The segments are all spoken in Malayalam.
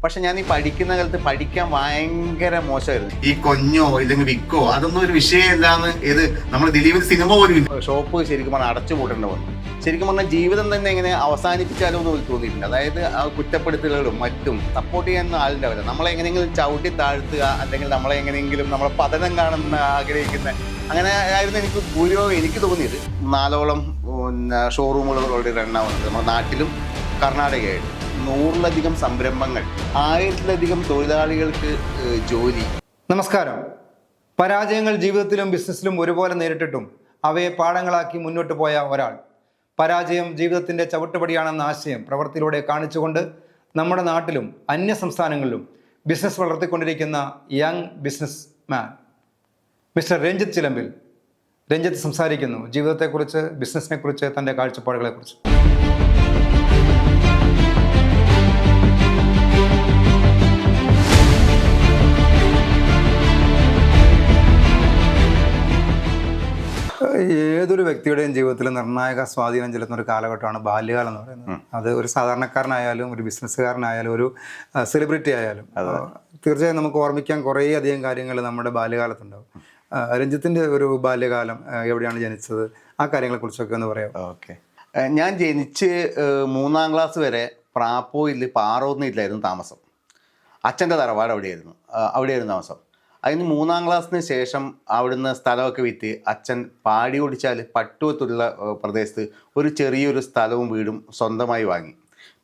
പക്ഷെ ഞാൻ ഈ പഠിക്കുന്ന കാലത്ത് പഠിക്കാൻ ഭയങ്കര മോശമായിരുന്നു. ഈ കൊഞ്ഞോ ഇല്ലെങ്കിൽ വിക്കോ അതൊന്നും ഒരു വിഷയമല്ലാന്ന് ഇത് നമ്മൾ ദിലീപിന്റെ സിനിമ പോലും ഷോപ്പ് ശരിക്കും പറഞ്ഞാൽ അടച്ചു പൂട്ടേണ്ട വന്നു. ശരിക്കും പറഞ്ഞാൽ ജീവിതം തന്നെ എങ്ങനെ അവസാനിപ്പിച്ചാലോ എന്ന് തോന്നിയിട്ടുണ്ട്. അതായത് ആ കുറ്റപ്പെടുത്തലുകളും മറ്റും സപ്പോർട്ട് ചെയ്യാൻ ആളുണ്ടാവില്ല. നമ്മളെ എങ്ങനെയെങ്കിലും ചവിട്ടി താഴ്ത്തുക, അല്ലെങ്കിൽ നമ്മളെ എങ്ങനെയെങ്കിലും നമ്മളെ പതനം കാണുന്ന ആഗ്രഹിക്കുന്ന അങ്ങനെ ആയിരുന്നു എനിക്ക് ഭൂരിഭാഗം എനിക്ക് തോന്നിയത്. 4ഓളം ഷോറൂമുകൾ ഓൾറെഡി റണ്ണാവുന്നത് നമ്മുടെ നാട്ടിലും കർണാടകയായിട്ട്. 100-ലധികം സംരംഭങ്ങൾ, 1000-ലധികം തൊഴിലാളികൾക്ക് ജോലി. നമസ്കാരം. പരാജയങ്ങൾ ജീവിതത്തിലും ബിസിനസ്സിലും ഒരുപോലെ നേരിട്ടിട്ടും അവയെ പാഠങ്ങളാക്കി മുന്നോട്ട് പോയ ഒരാൾ. പരാജയം ജീവിതത്തിൻ്റെ ചവിട്ടുപടിയാണെന്ന ആശയം പ്രവൃത്തിയിലൂടെ കാണിച്ചുകൊണ്ട് നമ്മുടെ നാട്ടിലും അന്യ സംസ്ഥാനങ്ങളിലും ബിസിനസ് വളർത്തിക്കൊണ്ടിരിക്കുന്ന young business man mister Ranjith Chilambil. Ranjith സംസാരിക്കുന്നു ജീവിതത്തെക്കുറിച്ച്, ബിസിനസ്സിനെക്കുറിച്ച്, തൻ്റെ കാഴ്ചപ്പാടുകളെക്കുറിച്ച്. ഏതൊരു വ്യക്തിയുടെയും ജീവിതത്തിൽ നിർണായക സ്വാധീനം ചെലുത്തുന്ന ഒരു കാലഘട്ടമാണ് ബാല്യകാലം എന്ന് പറയുന്നത്. അത് ഒരു സാധാരണക്കാരനായാലും ഒരു ബിസിനസ്സുകാരനായാലും ഒരു സെലിബ്രിറ്റി ആയാലും തീർച്ചയായും നമുക്ക് ഓർമ്മിക്കാൻ കുറേ അധികം കാര്യങ്ങൾ നമ്മുടെ ബാല്യകാലത്തുണ്ടാവും. രഞ്ജിത്തിൻ്റെ ഒരു ബാല്യകാലം, എവിടെയാണ് ജനിച്ചത്, ആ കാര്യങ്ങളെക്കുറിച്ചൊക്കെ ഒന്ന് പറയാം. ഓക്കെ, ഞാൻ ജനിച്ച് 3-ാം ക്ലാസ് വരെ പ്രാപ്പോയിൽ പാറോന്നില്ലായിരുന്നു താമസം. അച്ഛൻ്റെ തറവാട് അവിടെയായിരുന്നു താമസം. അതിന് 3-ാം ക്ലാസ്സിന് ശേഷം അവിടുന്ന് സ്ഥലമൊക്കെ വിറ്റ് അച്ഛൻ പാടി ഓടിച്ചാൽ പട്ടുവത്തുള്ള പ്രദേശത്ത് ഒരു ചെറിയൊരു സ്ഥലവും വീടും സ്വന്തമായി വാങ്ങി.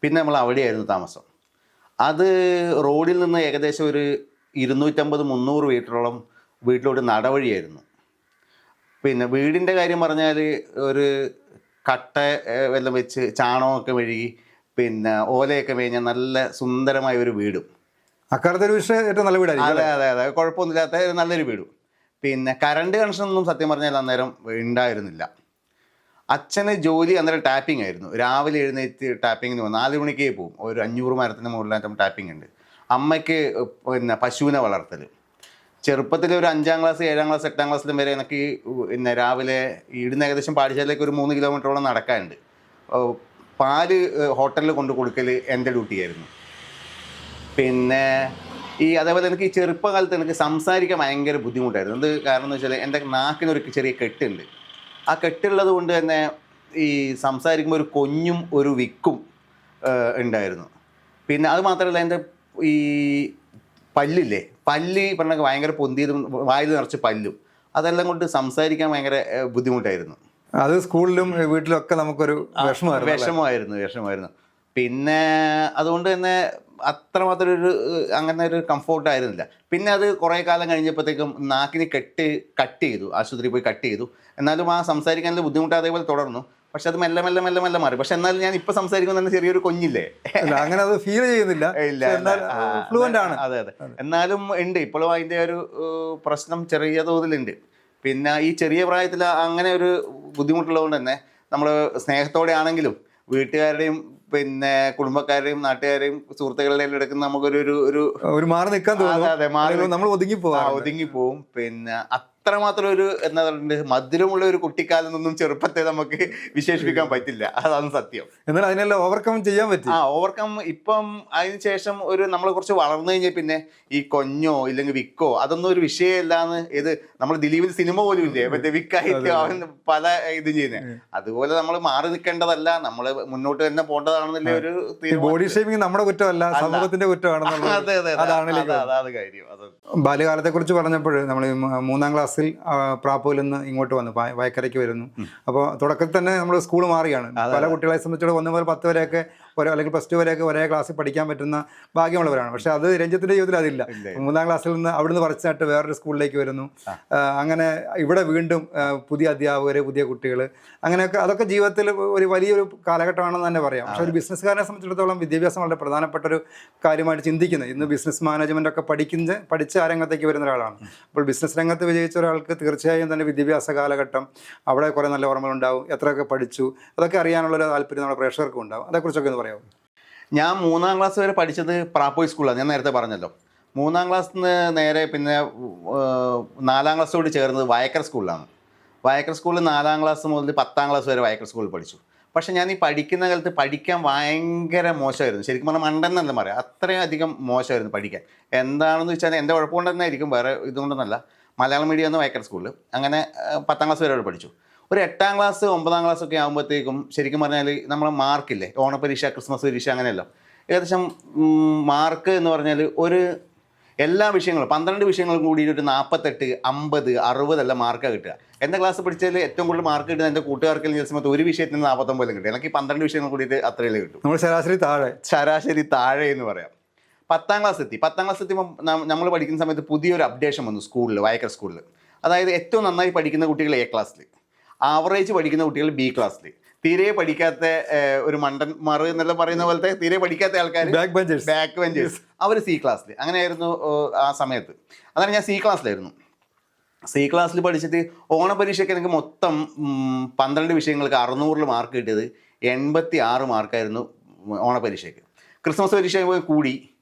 പിന്നെ നമ്മൾ അവിടെയായിരുന്നു താമസം. അത് റോഡിൽ നിന്ന് ഏകദേശം ഒരു 250-300 മീറ്ററോളം വീട്ടിലോട്ട് നടവഴിയായിരുന്നു. പിന്നെ വീടിൻ്റെ കാര്യം പറഞ്ഞാൽ ഒരു കട്ട വെള്ളം വെച്ച് ചാണകമൊക്കെ മെഴുകി പിന്നെ ഓലയൊക്കെ മേഞ്ഞ നല്ല സുന്ദരമായ ഒരു വീടും. അക്കാലത്തെ ഒരു വിഷയം ഏറ്റവും നല്ല വീടായിരിക്കും. അതെ, കുഴപ്പമൊന്നുമില്ലാത്ത നല്ലൊരു വീടും. പിന്നെ കറണ്ട് കണക്ഷനൊന്നും സത്യം പറഞ്ഞാൽ അന്നേരം ഉണ്ടായിരുന്നില്ല. അച്ഛന് ജോലി അന്നേരം ടാപ്പിംഗ് ആയിരുന്നു. രാവിലെ എഴുന്നേറ്റ് ടാപ്പിങ്ങിന് പോകും. 4 മണിക്കേ പോകും. ഒരു 500 മരത്തിന് മുകളിലായിട്ടും ടാപ്പിംഗ് ഉണ്ട്. അമ്മയ്ക്ക് പിന്നെ പശുവിനെ വളർത്തൽ. ചെറുപ്പത്തിൽ ഒരു 5-ാം ക്ലാസ് 7-ാം ക്ലാസ് 8-ാം ക്ലാസ്സിലും വരെ എനിക്ക് പിന്നെ രാവിലെ ഇവിടുന്ന് ഏകദേശം പാഠശാലയിലേക്ക് ഒരു 3 കിലോമീറ്ററോളം നടക്കാനുണ്ട്. പാല് ഹോട്ടലിൽ കൊണ്ട് കൊടുക്കൽ എൻ്റെ ഡ്യൂട്ടിയായിരുന്നു. പിന്നെ അതേപോലെ എനിക്ക് ഈ ചെറുപ്പകാലത്ത് എനിക്ക് സംസാരിക്കാൻ ഭയങ്കര ബുദ്ധിമുട്ടായിരുന്നു. അത് കാരണം എന്ന് വെച്ചാൽ എൻ്റെ നാക്കിനൊരു ചെറിയ കെട്ടുണ്ട്. ആ കെട്ടുള്ളത് കൊണ്ട് തന്നെ ഈ സംസാരിക്കുമ്പോൾ ഒരു കൊഞ്ഞും ഒരു വിക്കും ഉണ്ടായിരുന്നു. പിന്നെ അത് മാത്രമല്ല എൻ്റെ ഈ പല്ല് പറഞ്ഞാൽ ഭയങ്കര പൊന്തിയതും വായിൽ നിറച്ച് പല്ലും, അതെല്ലാം കൊണ്ട് സംസാരിക്കാൻ ഭയങ്കര ബുദ്ധിമുട്ടായിരുന്നു. അത് സ്കൂളിലും വീട്ടിലൊക്കെ നമുക്കൊരു വിഷമമായിരുന്നു. പിന്നെ അതുകൊണ്ട് തന്നെ അത്രമാത്രം അങ്ങനെ ഒരു കംഫോർട്ടായിരുന്നില്ല. പിന്നെ അത് കുറേ കാലം കഴിഞ്ഞപ്പോഴത്തേക്കും നാക്കിന് കട്ട് ചെയ്തു. ആശുപത്രിയിൽ പോയി കട്ട് ചെയ്തു. എന്നാലും ആ സംസാരിക്കാനുള്ള ബുദ്ധിമുട്ട് അതേപോലെ തുടർന്നു. പക്ഷെ അത് മെല്ലെ മാറി. പക്ഷെ എന്നാലും ഞാൻ ഇപ്പൊ സംസാരിക്കുന്ന തന്നെ ചെറിയൊരു കൊഞ്ഞില്ലേ, അങ്ങനെ അത് ഫീൽ ചെയ്യുന്നില്ല. അതെ. എന്നാലും ഉണ്ട്, ഇപ്പോഴും അതിന്റെ ഒരു പ്രശ്നം ചെറിയ തോതിലുണ്ട്. പിന്നെ ഈ ചെറിയ പ്രായത്തിൽ അങ്ങനെ ഒരു ബുദ്ധിമുട്ടുള്ളത് തന്നെ നമ്മൾ സ്നേഹത്തോടെ ആണെങ്കിലും വീട്ടുകാരുടെയും പിന്നെ കുടുംബക്കാരുടെയും നാട്ടുകാരെയും സുഹൃത്തുക്കളുടെയും എടുക്കുന്ന നമുക്കൊരു മാറി നിൽക്കാൻ തോന്നുന്നു. നമ്മൾ ഒതുങ്ങിപ്പോവും. പിന്നെ അത്രമാത്രം ഒരു എന്താ പറയുക, മധുരമുള്ള ഒരു കുട്ടിക്കാലം ഒന്നും ചെറുപ്പത്തെ നമുക്ക് വിശേഷിപ്പിക്കാൻ പറ്റില്ല. അതാണ് സത്യം. എന്നാൽ അതിനെല്ലാം ഓവർകം ചെയ്യാൻ പറ്റും. ഓവർകം ഇപ്പം അതിന് ശേഷം നമ്മൾ കുറച്ച് വളർന്നു കഴിഞ്ഞാൽ പിന്നെ ഈ കൊഞ്ഞോ ഇല്ലെങ്കിൽ വിക്കോ അതൊന്നും ഒരു വിഷയമല്ലാന്ന് നമ്മൾ ദിലീപിന്റെ സിനിമ പോലും ഇല്ലേ, മറ്റേ വിക്കായിട്ട് അവൻ പല ഇതും ചെയ്യുന്നത്. അതുപോലെ നമ്മൾ മാറി നിൽക്കേണ്ടതല്ല, നമ്മൾ മുന്നോട്ട് തന്നെ പോകേണ്ടതാണെന്നല്ലേ ഒരു ബോഡി ഷേപ്പിംഗ് നമ്മുടെ കുറ്റമല്ല, സമൂഹത്തിന്റെ കുറ്റമാണെന്നുള്ളത്. അതാണ് കാര്യം. ബാല്യകാലത്തെ കുറിച്ച് പറഞ്ഞപ്പോൾ നമ്മൾ 3-ാം ക്ലാസ്സിൽ പ്രാപ്പോയിൽ നിന്ന് ഇങ്ങോട്ട് വന്നു, വയക്കരയ്ക്ക് വരുന്നു. അപ്പോൾ തുടക്കത്തിൽ തന്നെ നമ്മൾ സ്കൂൾ മാറിയാണ്. പല കുട്ടികളെ സംബന്ധിച്ചോളം 1 മുതൽ 10 വരെയൊക്കെ അല്ലെങ്കിൽ +2 വരെയൊക്കെ ഒരേ ക്ലാസ്സിൽ പഠിക്കാൻ പറ്റുന്ന ഭാഗ്യമുള്ളവരാണ്. പക്ഷെ അത് രഞ്ജിത്തിന്റെ ജീവിതത്തിൽ അതില്ല. 3-ാം ക്ലാസ്സിൽ നിന്ന് അവിടുന്ന് പറിച്ചിട്ട് വേറൊരു സ്കൂളിലേക്ക് വരുന്നു. അങ്ങനെ ഇവിടെ വീണ്ടും പുതിയ അധ്യാപകർ, പുതിയ കുട്ടികൾ, അങ്ങനെയൊക്കെ അതൊക്കെ ജീവിതത്തിൽ ഒരു വലിയൊരു കാലഘട്ടമാണെന്ന് തന്നെ പറയാം. പക്ഷെ ഒരു ബിസിനസ്സുകാരനെ സംബന്ധിച്ചിടത്തോളം വിദ്യാഭ്യാസം വളരെ പ്രധാനപ്പെട്ട ഒരു കാര്യമായിട്ട് ചിന്തിക്കുന്നത്. ഇന്ന് ബിസിനസ് മാനേജ്മെന്റ് ഒക്കെ പഠിച്ച് ആ രംഗത്തേക്ക് വരുന്ന ഒരാളാണ്. അപ്പോൾ ബിസിനസ് രംഗത്ത് വിജയിച്ച ഒരാൾക്ക് തീർച്ചയായും തന്നെ വിദ്യാഭ്യാസ കാലഘട്ടം, അവിടെ കുറേ നല്ല ഓർമ്മകളുണ്ടാവും. എത്രയൊക്കെ പഠിച്ചു അതൊക്കെ അറിയാനുള്ളൊരു താല്പര്യം നമ്മുടെ പ്രേക്ഷകർക്കും ഉണ്ടാവും. അതേക്കുറിച്ചൊക്കെ ഒന്ന് പറയാമോ? ഞാൻ 3-ാം ക്ലാസ് വരെ പഠിച്ചത് പ്രാപ്പോയ് സ്കൂളാണ്. ഞാൻ നേരത്തെ പറഞ്ഞല്ലോ. 3-ാം ക്ലാസ്സിൽ നിന്ന് നേരെ പിന്നെ 4-ാം ക്ലാസ്സോട് ചേർന്നത് വയക്കര സ്കൂളിലാണ്. വയക്കര സ്കൂളിൽ 4-ാം ക്ലാസ് മുതൽ 10-ാം ക്ലാസ് വരെ വയക്കര സ്കൂളിൽ പഠിച്ചു. പക്ഷെ ഞാൻ ഈ പഠിക്കുന്ന കാലത്ത് പഠിക്കാൻ ഭയങ്കര മോശമായിരുന്നു. ശരിക്കും പറഞ്ഞാൽ മണ്ടെന്നല്ല പറയാം, അത്രയും അധികം മോശമായിരുന്നു പഠിക്കാൻ. എന്താണെന്ന് വെച്ചാൽ എൻ്റെ കുഴപ്പമുണ്ട് തന്നെ ആയിരിക്കും, വേറെ ഇതുകൊണ്ടൊന്നല്ല. മലയാളം മീഡിയം എന്ന് വയക്കര സ്കൂളിൽ അങ്ങനെ 10ാം ക്ലാസ് വരെ അവിടെ പഠിച്ചു. ഒരു 8ാം ക്ലാസ് 9ാം ക്ലാസ് ഒക്കെ ആകുമ്പോഴത്തേക്കും ശരിക്കും പറഞ്ഞാൽ നമ്മൾ മാർക്കില്ലേ, ഓണപരീക്ഷ, ക്രിസ്മസ് പരീക്ഷ, അങ്ങനെയല്ലോ ഏകദേശം മാർക്ക് എന്ന് പറഞ്ഞാൽ ഒരു എല്ലാ വിഷയങ്ങളും 12 വിഷയങ്ങളും കൂടി ഒരു 48, 50, 60 എല്ലാം മാർക്കാണ് കിട്ടുക. എൻ്റെ ക്ലാസ് പഠിച്ചതിൽ ഏറ്റവും കൂടുതൽ മാർക്ക് കിട്ടുന്നത് എൻ്റെ കൂട്ടുകാർക്കെല്ലാം ചില സമയത്ത് ഒരു വിഷയത്തിന് 49 കിട്ടും. എനിക്ക് 12 വിഷയങ്ങൾ കൂടിയിട്ട് അത്രയല്ലേ കിട്ടും. നമ്മൾ ശരാശരി താഴെ എന്ന് പറയാം. 10ാം ക്ലാസ് എത്തിയപ്പോൾ നമ്മൾ പഠിക്കുന്ന സമയത്ത് പുതിയൊരു അപ്ഡേഷൻ വന്നു സ്കൂളിൽ, വയക്കര സ്കൂളിൽ. അതായത് ഏറ്റവും നന്നായി പഠിക്കുന്ന കുട്ടികൾ A ക്ലാസ്സിൽ, ആവറേജ് പഠിക്കുന്ന കുട്ടികൾ B ക്ലാസ്സിൽ, തീരെ പഠിക്കാത്ത ഒരു മണ്ടന്മാർ എന്നെല്ലാം പറയുന്ന പോലത്തെ തീരെ പഠിക്കാത്ത ആൾക്കാർ ബാക്ക് ബെഞ്ചേഴ്സ് അവർ C ക്ലാസ്സിൽ. അങ്ങനെയായിരുന്നു ആ സമയത്ത്. അതാണ് ഞാൻ C ക്ലാസ്സിലായിരുന്നു. C ക്ലാസ്സിൽ പഠിച്ചിട്ട് ഓണപരീക്ഷയ്ക്ക് എനിക്ക് മൊത്തം 12 വിഷയങ്ങൾക്ക് 600 മാർക്ക് കിട്ടിയത് 86 മാർക്കായിരുന്നു ഓണപരീക്ഷയ്ക്ക്. ക്രിസ്മസ് പരീക്ഷ കൂടി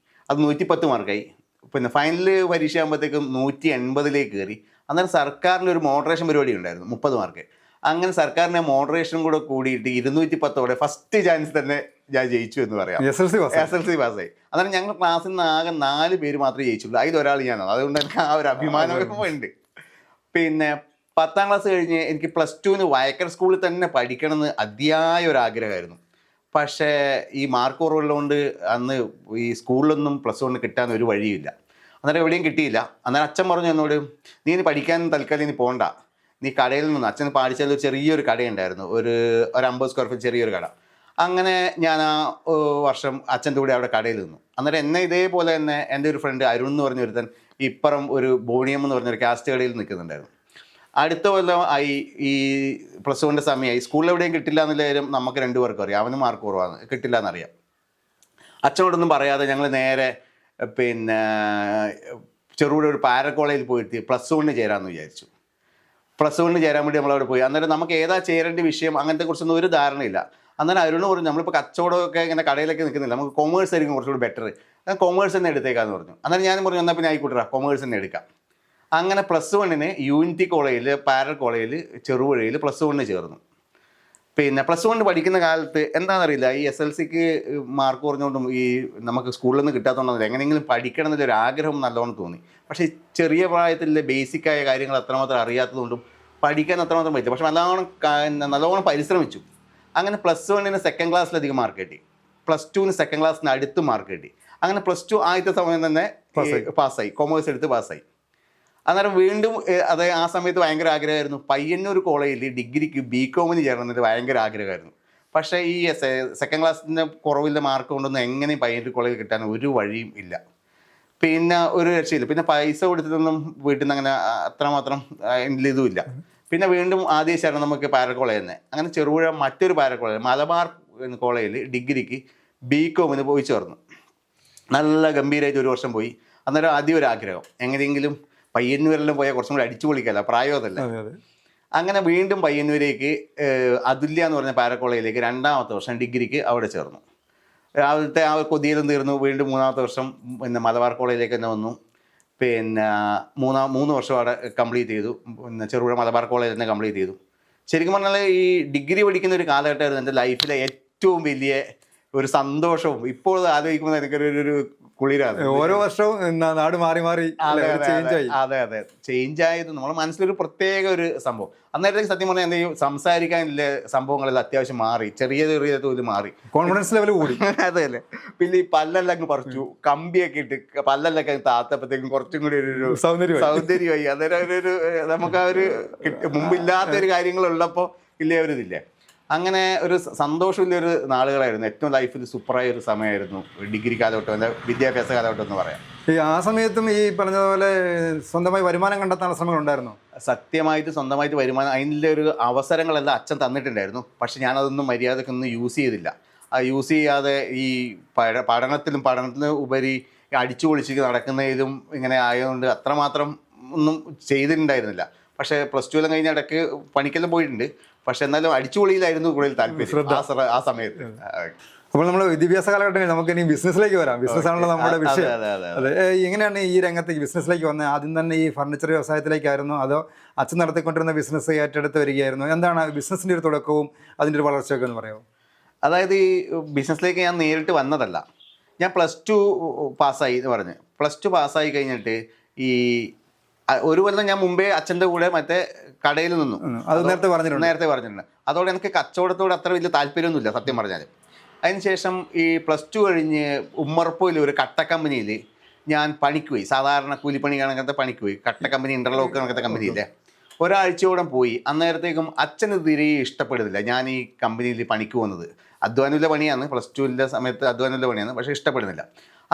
അത് 110 മാർക്കായി. പിന്നെ ഫൈനൽ പരീക്ഷ ആകുമ്പോഴത്തേക്കും 180ലേക്ക് കയറി. അന്നേരം സർക്കാരിൻ്റെ ഒരു മോഡറേഷൻ പരിപാടി ഉണ്ടായിരുന്നു, 30 മാർക്ക്. അങ്ങനെ സർക്കാരിൻ്റെ മോഡറേഷനും കൂടെ കൂടിയിട്ട് 210ഓടെ ഫസ്റ്റ് ചാൻസ് തന്നെ ഞാൻ ജയിച്ചു എന്ന് പറയാം. SLC പാസ്സായി. അന്നേരം ഞങ്ങൾ ക്ലാസ്സിൽ നിന്ന് ആകെ 4 പേര് മാത്രമേ ജയിച്ചുള്ളൂ. അതിലൊരാൾ ഞാനാണ്. അതുകൊണ്ട് എനിക്ക് ആ ഒരു അഭിമാനമുണ്ട്. പിന്നെ 10ാം ക്ലാസ് കഴിഞ്ഞ് എനിക്ക് +2 വയക്കര സ്കൂളിൽ തന്നെ പഠിക്കണമെന്ന് അതിയായ ഒരു ആഗ്രഹമായിരുന്നു. പക്ഷേ ഈ മാർക്ക് കുറവുള്ളതുകൊണ്ട് അന്ന് ഈ സ്കൂളിലൊന്നും +1 കിട്ടാൻ ഒരു വഴിയില്ല. അന്നേരം എവിടെയും കിട്ടിയില്ല. അന്നേരം അച്ഛൻ പറഞ്ഞു എന്നോട്, നീ ഇനി പഠിക്കാൻ തൽക്കാലം ഇനി പോകണ്ട, നീ കടയിൽ നിന്ന്, അച്ഛന് പാടിച്ചാൽ ചെറിയൊരു കടയുണ്ടായിരുന്നു, ഒരു 50 സ്ക്വയർ ഫീറ്റ് ചെറിയൊരു കട. അങ്ങനെ ഞാൻ ആ വർഷം അച്ഛൻ്റെ കൂടെ അവിടെ കടയിൽ നിന്നു. അന്നേരം എന്നെ ഇതേപോലെ തന്നെ എൻ്റെ ഒരു ഫ്രണ്ട് അരുൺ എന്ന് പറഞ്ഞ ഒരുത്തൻ ഇപ്പുറം ഒരു ബോണിയം എന്ന് പറഞ്ഞൊരു കാസ്റ്റ് കടയിൽ നിൽക്കുന്നുണ്ടായിരുന്നു. അടുത്ത കൊല്ലം ആയി ഈ +1 സമയമായി. സ്കൂളിൽ എവിടെയും കിട്ടില്ല എന്നുള്ള കാര്യം നമുക്ക് 2 പേർക്കും അറിയാം. അവന് മാർക്ക് കുറവാണ്, കിട്ടില്ല എന്നറിയാം. അച്ഛനോടൊന്നും പറയാതെ ഞങ്ങൾ നേരെ പിന്നെ ചെറുപുഴ ഒരു പാര കോളേജിൽ പോയിട്ട് +1 ചേരാമെന്ന് വിചാരിച്ചു. +1 ചേരാൻ വേണ്ടി നമ്മളവിടെ പോയി. അന്നേരം നമുക്ക് ഏതാ ചേരേണ്ട വിഷയം അങ്ങനത്തെ കുറിച്ചൊന്നും ഒരു ധാരണയില്ല. അന്നേരം അരുണ് പറഞ്ഞു, നമ്മളിപ്പോൾ കച്ചവടമൊക്കെ ഇങ്ങനെ കടയിലൊക്കെ നിൽക്കുന്നില്ല, നമുക്ക് കൊമേഴ്സ് ആയിരിക്കും കുറച്ചുകൂടി ബെറ്റർ, ഞാൻ കൊമേഴ്സ് തന്നെ എടുത്തേക്കാന്ന് പറഞ്ഞു. അന്നേരം ഞാനും പറഞ്ഞു, എന്നാൽ പിന്നെ ആയിക്കോട്ടെ കൊമേഴ്സ് തന്നെ എടുക്കാം. അങ്ങനെ +1 യൂണിറ്റി കോളേജിൽ, പാരൽ കോളേജിൽ ചെറുപുഴയിൽ +1 ചേർന്നു. പിന്നെ +1 പഠിക്കുന്ന കാലത്ത് എന്താണെന്നറിയില്ല, ഈ SLCക്ക് മാർക്ക് കുറഞ്ഞുകൊണ്ടും ഈ നമുക്ക് സ്കൂളിൽ നിന്ന് കിട്ടാത്തതുകൊണ്ടൊന്നുമില്ല, എങ്ങനെയെങ്കിലും പഠിക്കണം എന്നൊരു ആഗ്രഹം നല്ലോണം തോന്നി. പക്ഷേ ചെറിയ പ്രായത്തിലെ ബേസിക്കായ കാര്യങ്ങൾ അത്രമാത്രം അറിയാത്തതുകൊണ്ടും പഠിക്കാൻ അത്രമാത്രം പറ്റില്ല. പക്ഷെ നല്ലോണം പരിശ്രമിച്ചു. അങ്ങനെ +1 2nd ക്ലാസ്സിലധികം മാർക്ക് കിട്ടി, +2 2nd ക്ലാസ്സിന് അടുത്ത് മാർക്ക് കിട്ടി. അങ്ങനെ +2 ആദ്യത്തെ സമയം തന്നെ പാസ്സായി, കൊമേഴ്സ് എടുത്ത് പാസ്സായി. അന്നേരം വീണ്ടും അത് ആ സമയത്ത് ഭയങ്കര ആഗ്രഹമായിരുന്നു, പയ്യന്നൂർ കോളേജിൽ ഡിഗ്രിക്ക് BCom ചേർന്നത് ഭയങ്കര ആഗ്രഹമായിരുന്നു. പക്ഷേ ഈ 2nd ക്ലാസ്സിൻ്റെ കുറവില്ല മാർക്ക് കൊണ്ടൊന്നും എങ്ങനെയും പയ്യന്നൂർ കോളേജിൽ കിട്ടാൻ ഒരു വഴിയും ഇല്ല. പിന്നെ ഒരു രക്ഷയില്ല. പിന്നെ പൈസ കൊടുത്തിട്ടൊന്നും വീട്ടിൽ നിന്ന് അങ്ങനെ അത്രമാത്രം ഇതുമില്ല. പിന്നെ വീണ്ടും ആദ്യം ചേർന്ന് നമുക്ക് പാര കോളേജ് തന്നെ. അങ്ങനെ ചെറുപുഴ മറ്റൊരു പാര കോളേജ്, മലബാർ കോളേജിൽ ഡിഗ്രിക്ക് BCom പോയി ചേർന്നു. നല്ല ഗംഭീരമായിട്ട് 1 വർഷം പോയി. അന്നേരം ആദ്യം ഒരു ആഗ്രഹം, എങ്ങനെയെങ്കിലും പയ്യന്നൂരെല്ലാം പോയാൽ കുറച്ചും കൂടി അടിച്ചു പൊളിക്കല്ല, പ്രായമൊന്നുമല്ല. അങ്ങനെ വീണ്ടും പയ്യന്നൂരേക്ക് അതുല്യ എന്ന് പറഞ്ഞ പാര കോളേജിലേക്ക് 2ാമത്തെ വർഷം ഡിഗ്രിക്ക് അവിടെ ചേർന്നു. രാവിലത്തെ ആ കൊതിയിലും തീർന്നു. വീണ്ടും 3ാമത്തെ വർഷം പിന്നെ മലബാർ കോളേജിലേക്ക് തന്നെ വന്നു. പിന്നെ 3 വർഷം അവിടെ കംപ്ലീറ്റ് ചെയ്തു. പിന്നെ ചെറുപുഴ മലബാർ കോളേജിൽ തന്നെ കംപ്ലീറ്റ് ചെയ്തു. ശരിക്കും പറഞ്ഞാൽ ഈ ഡിഗ്രി പഠിക്കുന്ന ഒരു കാലഘട്ടമായിരുന്നു എൻ്റെ ലൈഫിലെ ഏറ്റവും വലിയ ഒരു സന്തോഷവും. ഇപ്പോൾ ആലോചിക്കുമ്പോൾ എനിക്കൊരു കുളിരാണ്. ഓരോ വർഷവും നാട് മാറി മാറി അതെ ചേഞ്ച് ആയത് നമ്മുടെ മനസ്സിലൊരു പ്രത്യേക ഒരു സംഭവം. അന്നേരത്തേക്ക് സത്യം പറഞ്ഞാൽ എന്തെങ്കിലും സംസാരിക്കാനില്ല സംഭവങ്ങളെല്ലാം അത്യാവശ്യം മാറി, ചെറിയ തോതിൽ മാറി, കോൺഫിഡൻസ് ലെവൽ കൂടി. അതെയല്ലേ. പിന്നെ ഈ പല്ലെല്ലാം അങ്ങ് പറിച്ചു, കമ്പിയൊക്കെ ഇട്ട് പല്ലെല്ലാം താത്തപ്പോഴത്തേക്കും കുറച്ചും കൂടി ഒരു സൗന്ദര്യമായി. അന്നേരം ഒരു നമുക്ക് ആ ഒരു മുമ്പില്ലാത്തൊരു കാര്യങ്ങളുള്ളപ്പോൾ ഇല്ലേ ഒരു ഇതില്ലേ. അങ്ങനെ ഒരു സന്തോഷമില്ലൊരു നാളുകളായിരുന്നു. ഏറ്റവും ലൈഫിൽ സൂപ്പറായ ഒരു സമയമായിരുന്നു ഡിഗ്രി കാലഘട്ടം, എൻ്റെ വിദ്യാഭ്യാസ കാലഘട്ടം എന്ന് പറയാം. ഈ ആ സമയത്തും ഈ പറഞ്ഞതുപോലെ സ്വന്തമായി വരുമാനം കണ്ടെത്താനുള്ള ശ്രമങ്ങളുണ്ടായിരുന്നു. സത്യമായിട്ട് സ്വന്തമായിട്ട് വരുമാനം, അതിൻ്റെ ഒരു അവസരങ്ങളെല്ലാം അച്ഛൻ തന്നിട്ടുണ്ടായിരുന്നു. പക്ഷെ ഞാനതൊന്നും മര്യാദക്കൊന്നും യൂസ് ചെയ്തില്ല. ആ യൂസ് ചെയ്യാതെ ഈ പഠനത്തിന് ഉപരി അടിച്ചു പൊളിച്ച് നടക്കുന്നതിലും ഇങ്ങനെ ആയതുകൊണ്ട് അത്രമാത്രം ഒന്നും ചെയ്തിട്ടുണ്ടായിരുന്നില്ല. പക്ഷേ +2 കഴിഞ്ഞ ഇടയ്ക്ക് പണിക്കെല്ലാം പോയിട്ടുണ്ട്. പക്ഷെ എന്നാലും അടിച്ചുപൊളിയിലായിരുന്നു കൂടുതൽ താല്പര്യം ആ സമയത്ത്. അപ്പോൾ നമ്മൾ വിദ്യാഭ്യാസ കാലഘട്ടങ്ങളിൽ നമുക്ക് ഇനി ബിസിനസ്സിലേക്ക് വരാം. ബിസിനസ് ആണല്ലോ നമ്മുടെ വിഷയം. അതെ, എങ്ങനെയാണ് ഈ രംഗത്ത് ബിസിനസ്സിലേക്ക് വന്നത്? ആദ്യം തന്നെ ഈ ഫർണിച്ചർ വ്യവസായത്തിലേക്കായിരുന്നു, അതോ അച്ഛൻ നടത്തിക്കൊണ്ടിരുന്ന ബിസിനസ് ഏറ്റെടുത്ത് വരികയായിരുന്നു? എന്താണ് ബിസിനസ്സിൻ്റെ ഒരു തുടക്കവും അതിൻ്റെ ഒരു വളർച്ചയൊക്കെ എന്ന് പറയാമോ? അതായത് ഈ ബിസിനസ്സിലേക്ക് ഞാൻ നേരിട്ട് വന്നതല്ല. ഞാൻ +2 പാസ്സായി എന്ന് പറഞ്ഞ് +2 പാസ്സായി കഴിഞ്ഞിട്ട് ഈ ഒരു കൊല്ലം ഞാൻ മുമ്പേ അച്ഛൻ്റെ കൂടെ മറ്റേ കടയിൽ നിന്നു. അത് നേരത്തെ പറഞ്ഞിട്ടുണ്ട്. അതോടെ എനിക്ക് കച്ചവടത്തോട് അത്ര വലിയ താല്പര്യമൊന്നുമില്ല സത്യം പറഞ്ഞാൽ. അതിനുശേഷം ഈ +2 കഴിഞ്ഞ് ഉമ്മർപ്പൂയിൽ ഒരു കട്ട കമ്പനിയിൽ ഞാൻ പണിക്ക് പോയി. സാധാരണ കൂലിപ്പണി കണക്കത്തെ പണിക്ക് പോയി. കട്ട കമ്പനി, ഇൻ്റർലോക്ക് കണക്കത്തെ കമ്പനിയില്ലേ. ഒരാഴ്ചയോടെ പോയി. അന്നേരത്തേക്കും അച്ഛന് തീരെ ഇഷ്ടപ്പെടുന്നില്ല ഞാൻ ഈ കമ്പനിയിൽ പണിക്ക് പോകുന്നത്. അധ്വാനമുള്ള പണിയാണ്, +2ൻ്റെ സമയത്ത് അധ്വാനമുള്ള പണിയാണ്, പക്ഷേ ഇഷ്ടപ്പെടുന്നില്ല.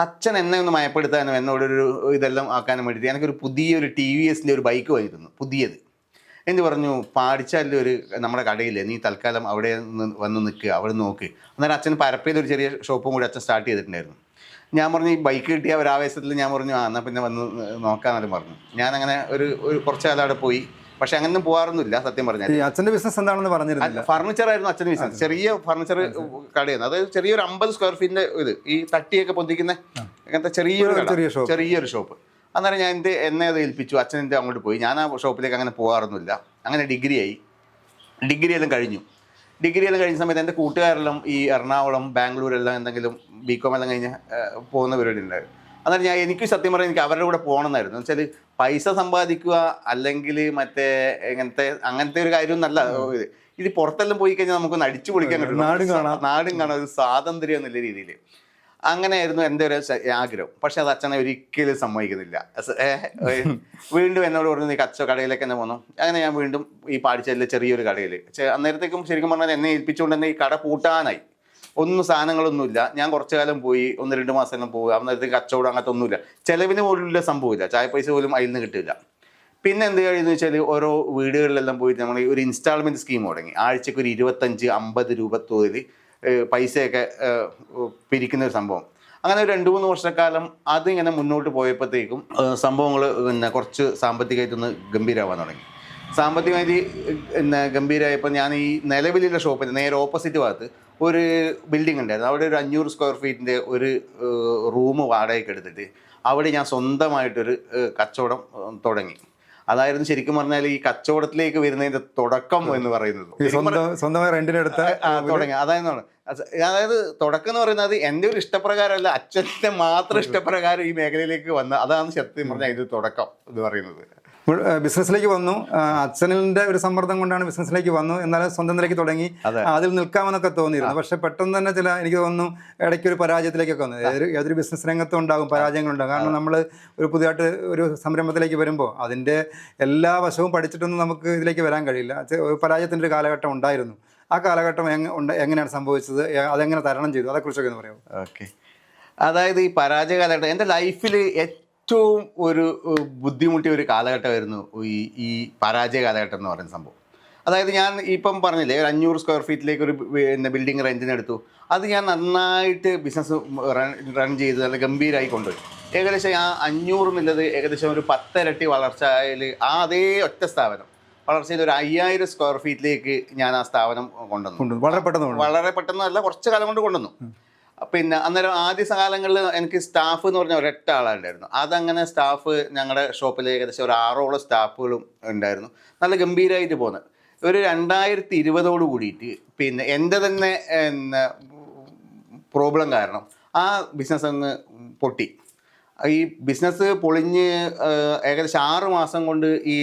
അച്ഛൻ എന്നെ ഒന്ന് മയപ്പെടുത്താനും എന്നോടൊരു ഇതെല്ലാം ആക്കാനും വേണ്ടിയിട്ട് എനിക്കൊരു പുതിയൊരു TVSൻ്റെ ഒരു ബൈക്ക് വാങ്ങിയിരുന്നു, പുതിയത്. എന്ന് പറഞ്ഞു, പാടിച്ചാലിൽ ഒരു നമ്മുടെ കടയില്ലേ, നീ തൽക്കാലം അവിടെ വന്ന് നിൽക്കുക, അവിടെ നോക്ക്. അന്നേരം അച്ഛൻ പരപ്പയിൽ ഒരു ചെറിയ ഷോപ്പും കൂടി അച്ഛൻ സ്റ്റാർട്ട് ചെയ്തിട്ടുണ്ടായിരുന്നു. ഞാൻ പറഞ്ഞു, ഈ ബൈക്ക് കിട്ടിയ ഒരു ആവേശത്തിൽ ഞാൻ പറഞ്ഞു, എന്നാൽ പിന്നെ വന്ന് നോക്കാമെന്നാലും പറഞ്ഞു. ഞാനങ്ങനെ ഒരു കുറച്ച് കാലം അവിടെ പോയി. പക്ഷെ അങ്ങനെ പോകാറൊന്നുമില്ല സത്യം പറഞ്ഞാൽ. അച്ഛൻ്റെ ബിസിനസ് എന്താണെന്ന് പറഞ്ഞിരുന്നില്ല. ഫർണിച്ചർ ആയിരുന്നു അച്ഛൻ്റെ ബിസിനസ്. ചെറിയ ഫർണിച്ചർ കടയായിരുന്നു. അതായത് ചെറിയൊരു 50 സ്ക്വയർ ഫീറ്റിൻ്റെ ഇത്, ഈ തട്ടിയൊക്കെ പൊന്തിക്കുന്ന അങ്ങനത്തെ ചെറിയൊരു ഷോപ്പ്. അന്നേരം ഞാൻ എന്നെ അത് ഏൽപ്പിച്ചു. അച്ഛൻ്റെ അങ്ങോട്ട് പോയി. ഞാൻ ആ ഷോപ്പിലേക്ക് അങ്ങനെ പോകാറൊന്നുമില്ല. അങ്ങനെ ഡിഗ്രി എല്ലാം കഴിഞ്ഞു സമയത്ത് എൻ്റെ കൂട്ടുകാരെല്ലാം ഈ എറണാകുളം, ബാംഗ്ലൂരെല്ലാം എന്തെങ്കിലും BCom എല്ലാം കഴിഞ്ഞ് പോകുന്ന പരിപാടി ഉണ്ടായിരുന്നു. അന്നേരം എനിക്ക് സത്യം പറഞ്ഞാൽ എനിക്ക് അവരുടെ കൂടെ പോകണമെന്നായിരുന്നു. എന്ന് വെച്ചാൽ പൈസ സമ്പാദിക്കുക അല്ലെങ്കിൽ മറ്റേ അങ്ങനത്തെ ഒരു കാര്യം നല്ല ഇത് പുറത്തെല്ലാം പോയി കഴിഞ്ഞാൽ നമുക്കൊന്ന് അടിച്ചു പൊളിക്കാൻ കിട്ടും, നാടും കാണാം, ഒരു സ്വാതന്ത്ര്യം എന്നുള്ള രീതിയിൽ. അങ്ങനെയായിരുന്നു എൻ്റെ ഒരു ആഗ്രഹം. പക്ഷെ അത് അച്ഛനെ ഒരിക്കലും സമ്മതിക്കുന്നില്ല. വീണ്ടും എന്നോട് പറഞ്ഞു, നീ കടയിലേക്ക് തന്നെ പോന്നു. അങ്ങനെ ഞാൻ വീണ്ടും ഈ പാടിച്ചതിലെ ചെറിയൊരു കടയിൽ. അന്നേരത്തേക്കും ശരിക്കും പറഞ്ഞാൽ എന്നെ ഏൽപ്പിച്ചുകൊണ്ട് തന്നെ ഈ കട പൂട്ടാനായി. ഒന്നും സാധനങ്ങളൊന്നുമില്ല. ഞാൻ കുറച്ചു കാലം പോയി, 1-2 മാസം പോകുക. അന്നേരത്തേക്ക് കച്ചവടം അങ്ങനത്തെ ഒന്നുമില്ല. ചിലവിന് പോലുള്ള സംഭവമില്ല. ചായ പൈസ പോലും അതിൽ നിന്ന് കിട്ടില്ല. പിന്നെ എന്ത് കഴിയുമെന്ന് വെച്ചാൽ ഓരോ വീടുകളിലെല്ലാം പോയിട്ട് നമ്മൾ ഒരു ഇൻസ്റ്റാൾമെൻറ്റ് സ്കീം തുടങ്ങി. ആഴ്ചക്ക് ഒരു 25-50 രൂപ തോതിൽ പൈസയൊക്കെ പിരിക്കുന്ന ഒരു സംഭവം. അങ്ങനെ ഒരു 2-3 വർഷക്കാലം അതിങ്ങനെ മുന്നോട്ട് പോയപ്പോഴത്തേക്കും സംഭവങ്ങൾ കുറച്ച് സാമ്പത്തികമായിട്ടൊന്ന് ഗംഭീരമാവാൻ തുടങ്ങി. സാമ്പത്തികമായിട്ട് ഗംഭീരമായപ്പോൾ ഞാൻ ഈ നിലവിലുള്ള ഷോപ്പിൽ നേരെ ഓപ്പോസിറ്റ് ഭാഗത്ത് ഒരു ബിൽഡിംഗ് ഉണ്ടായിരുന്നു. അവിടെ ഒരു 500 സ്ക്വയർ ഫീറ്റിൻ്റെ ഒരു റൂം വാടകയ്ക്ക് എടുത്തിട്ട് അവിടെ ഞാൻ സ്വന്തമായിട്ടൊരു കച്ചവടം തുടങ്ങി. അതായിരുന്നു ശരിക്കും പറഞ്ഞാൽ ഈ കച്ചവടത്തിലേക്ക് വരുന്നതിൻ്റെ തുടക്കം എന്ന് പറയുന്നത്. സ്വന്തമായി റെന്റിനെടുത്ത തുടങ്ങി. അതായത് തുടക്കം എന്ന് പറയുന്നത് എൻ്റെ ഒരു ഇഷ്ടപ്രകാരമല്ല, അച്ഛൻ്റെ മാത്രം ഇഷ്ടപ്രകാരം ഈ മേഖലയിലേക്ക് വന്ന, അതാണ് സത്യം പറഞ്ഞാൽ ഇത് തുടക്കം എന്ന് പറയുന്നത്. ബിസിനസ്സിലേക്ക് വന്നു. അച്ഛനിന്റെ ഒരു സമ്മർദ്ദം കൊണ്ടാണ് ബിസിനസ്സിലേക്ക് വന്നു. എന്നാലും സ്വന്തം നിലയ്ക്ക് തുടങ്ങി. അതിൽ നിൽക്കാമെന്നൊക്കെ തോന്നിയിരുന്നു. പക്ഷെ പെട്ടെന്ന് തന്നെ എനിക്ക് തോന്നുന്നു ഇടയ്ക്ക് ഒരു പരാജയത്തിലേക്കൊക്കെ വന്നു. ഏതൊരു ബിസിനസ് രംഗത്തും ഉണ്ടാകും, പരാജയങ്ങളുണ്ടാകും. കാരണം നമ്മൾ ഒരു പുതിയതായിട്ട് ഒരു സംരംഭത്തിലേക്ക് വരുമ്പോൾ അതിൻ്റെ എല്ലാ വശവും പഠിച്ചിട്ടൊന്നും നമുക്ക് ഇതിലേക്ക് വരാൻ കഴിയില്ല. പരാജയത്തിൻ്റെ ഒരു കാലഘട്ടം ഉണ്ടായിരുന്നു. ആ കാലഘട്ടം എങ്ങനെയാണ് സംഭവിച്ചത്, അതെങ്ങനെ തരണം ചെയ്തു, അതേക്കുറിച്ചൊക്കെ ഒന്ന് പറയാമോ? ഓക്കെ. അതായത് ഈ പരാജയ കാലഘട്ടം എൻ്റെ ലൈഫിൽ ഏറ്റവും ഒരു ബുദ്ധിമുട്ടിയ ഒരു കാലഘട്ടമായിരുന്നു ഈ പരാജയ കാലഘട്ടം എന്ന് പറയുന്ന സംഭവം. അതായത് ഞാൻ ഇപ്പം പറഞ്ഞില്ലേ, ഒരു 500 സ്ക്വയർ ഫീറ്റിലേക്ക് ഒരു ബിൽഡിംഗ് റെൻറ്റിനെടുത്തു. അത് ഞാൻ നന്നായിട്ട് ബിസിനസ് റൺ ചെയ്ത് നല്ല ഗംഭീരമായി കൊണ്ടുപോയി. ഏകദേശം ആ 500 എന്നുള്ളത് ഏകദേശം ഒരു 10 ഇരട്ടി വളർച്ചയിൽ അതേ ഒറ്റ സ്ഥാപനം വളർച്ചയിൽ ഒരു 5000 സ്ക്വയർ ഫീറ്റിലേക്ക് ഞാൻ ആ സ്ഥാപനം കൊണ്ടുവന്നു. വളരെ പെട്ടെന്നല്ല, കുറച്ച് കാലം കൊണ്ട് കൊണ്ടുവന്നു. പിന്നെ അന്നേരം ആദ്യ കാലങ്ങളിൽ എനിക്ക് സ്റ്റാഫ് എന്ന് പറഞ്ഞാൽ ഒരൊറ്റ ആളുണ്ടായിരുന്നു. അതങ്ങനെ സ്റ്റാഫ് ഞങ്ങളുടെ ഷോപ്പിൽ ഏകദേശം ഒരു 6ഓളം സ്റ്റാഫുകളും ഉണ്ടായിരുന്നു. നല്ല ഗംഭീരമായിട്ട് പോകുന്നത്. ഒരു 2020 കൂടിയിട്ട് പിന്നെ എൻ്റെ തന്നെ പ്രോബ്ലം കാരണം ആ ബിസിനസ് അങ്ങ് പൊട്ടി. ഈ ബിസിനസ് പൊളിഞ്ഞ് ഏകദേശം 6 മാസം കൊണ്ട് ഈ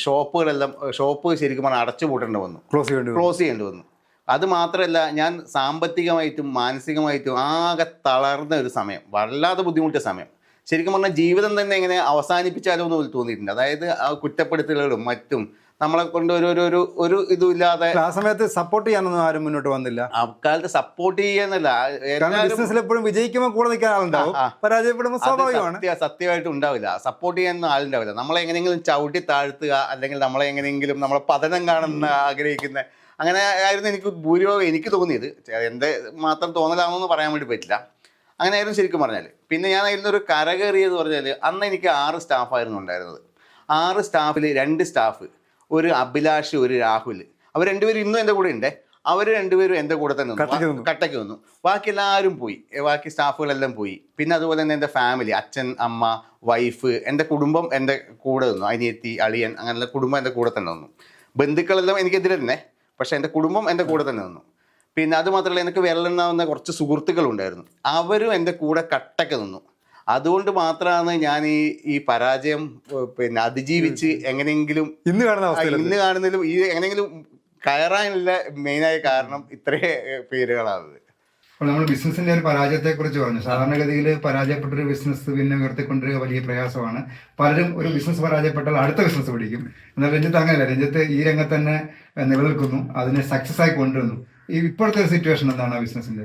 ഷോപ്പ് ശരിക്കും പറഞ്ഞാൽ അടച്ചു പൂട്ടേണ്ടി വന്നു, ക്ലോസ് ചെയ്യേണ്ടി വന്നു. അത് മാത്രമല്ല, ഞാൻ സാമ്പത്തികമായിട്ടും മാനസികമായിട്ടും ആകെ തളർന്ന ഒരു സമയം, വല്ലാതെ ബുദ്ധിമുട്ടിയ സമയം. ശരിക്കും പറഞ്ഞാൽ ജീവിതം തന്നെ എങ്ങനെ അവസാനിപ്പിച്ചാലോ എന്ന് തോന്നിയിട്ടുണ്ട്. അതായത് ആ കുറ്റപ്പെടുത്തലുകളും മറ്റും നമ്മളെ കൊണ്ട് ഒരു ഇതുമില്ലാതെ. ആ സമയത്ത് സപ്പോർട്ട് ചെയ്യാനൊന്നും ആരും മുന്നോട്ട് വന്നില്ല. അക്കാലത്ത് സപ്പോർട്ട് ചെയ്യാന്നല്ല, എപ്പോഴും വിജയിക്കുമ്പോൾ കൂടെ നിൽക്കാൻ ആളുണ്ടാവും, പരാജയപ്പെടുമ്പോൾ സ്വാഭാവികമാണ്. സത്യമായിട്ട് ഉണ്ടാവില്ല, സപ്പോർട്ട് ചെയ്യാനൊന്നും ആളുണ്ടാവില്ല. നമ്മളെ എങ്ങനെയെങ്കിലും ചവിട്ടി താഴ്ത്തുക, അല്ലെങ്കിൽ നമ്മളെ എങ്ങനെയെങ്കിലും നമ്മളെ പതനം കാണുന്ന ആഗ്രഹിക്കുന്ന, അങ്ങനെ ആയിരുന്നു എനിക്ക് ഭൂരിഭാഗം എനിക്ക് തോന്നിയത്. എൻ്റെ മാത്രം തോന്നലാണെന്ന് പറയാൻ വേണ്ടി പറ്റില്ല. അങ്ങനെ ആയിരുന്നു ശരിക്കും പറഞ്ഞാൽ. പിന്നെ ഞാൻ അതിൽ നിന്നൊരു കരകയറിയെന്ന് പറഞ്ഞാൽ, അന്ന് എനിക്ക് 6 സ്റ്റാഫായിരുന്നു ഉണ്ടായിരുന്നത്. 6 സ്റ്റാഫിൽ 2 സ്റ്റാഫ്, ഒരു അഭിലാഷ്, ഒരു രാഹുൽ, അവർ രണ്ടുപേരും ഇന്നും എൻ്റെ കൂടെ ഉണ്ട്. അവർ രണ്ടുപേരും എൻ്റെ കൂടെ തന്നെ കട്ടയ്ക്ക് നിന്നു, നിന്നു. കട്ടയ്ക്ക് നിന്നു. ബാക്കി എല്ലാവരും പോയി, ബാക്കി സ്റ്റാഫുകളെല്ലാം പോയി. പിന്നെ അതുപോലെ തന്നെ എൻ്റെ ഫാമിലി, അച്ഛൻ, അമ്മ, വൈഫ്, എൻ്റെ കുടുംബം എൻ്റെ കൂടെ നിന്നു. അനിയത്തി, അളിയൻ, അങ്ങനെയുള്ള കുടുംബം എൻ്റെ കൂടെ തന്നെ നിന്നു. ബന്ധുക്കളെല്ലാം എനിക്കെതിരെ തന്നെ, പക്ഷേ എൻ്റെ കുടുംബം എൻ്റെ കൂടെ തന്നെ നിന്നു. പിന്നെ അത് മാത്രമല്ല, എനിക്ക് വിരലെണ്ണാവുന്ന കുറച്ച് സുഹൃത്തുക്കളുണ്ടായിരുന്നു, അവരും എൻ്റെ കൂടെ കട്ടയ്ക്ക് നിന്നു. അതുകൊണ്ട് മാത്രമാണ് ഞാൻ ഈ പരാജയം പിന്നെ അതിജീവിച്ച് എങ്ങനെയെങ്കിലും ഇന്ന് കാണുന്ന അവസ്ഥയിൽ ഇന്ന് കാണുന്നതിലും ഈ എങ്ങനെയെങ്കിലും കയറാനുള്ള മെയിനായ കാരണം ഇത്രയും പേരുകളാണ്. അപ്പോൾ നമ്മൾ ബിസിനസിന്റെ ഒരു പരാജയത്തെ കുറിച്ച് പറഞ്ഞു. സാധാരണഗതിയിൽ പരാജയപ്പെട്ടൊരു ബിസിനസ് പിന്നെ ഉയർത്തിക്കൊണ്ടുവരിക വലിയ പ്രയാസമാണ്. പലരും ഒരു ബിസിനസ് പരാജയപ്പെട്ടാൽ അടുത്ത ബിസിനസ് പിടിക്കും. എന്നാൽ രഞ്ജിത്ത് അങ്ങനെയല്ല, രഞ്ജിത്ത് ഈ രംഗത്ത് തന്നെ നിലനിൽക്കുന്നു, അതിനെ സക്സസ് ആയി കൊണ്ടുവന്നു. ഈ ഇപ്പോഴത്തെ ഒരു സിറ്റുവേഷൻ എന്താണ് ആ ബിസിനസിന്റെ?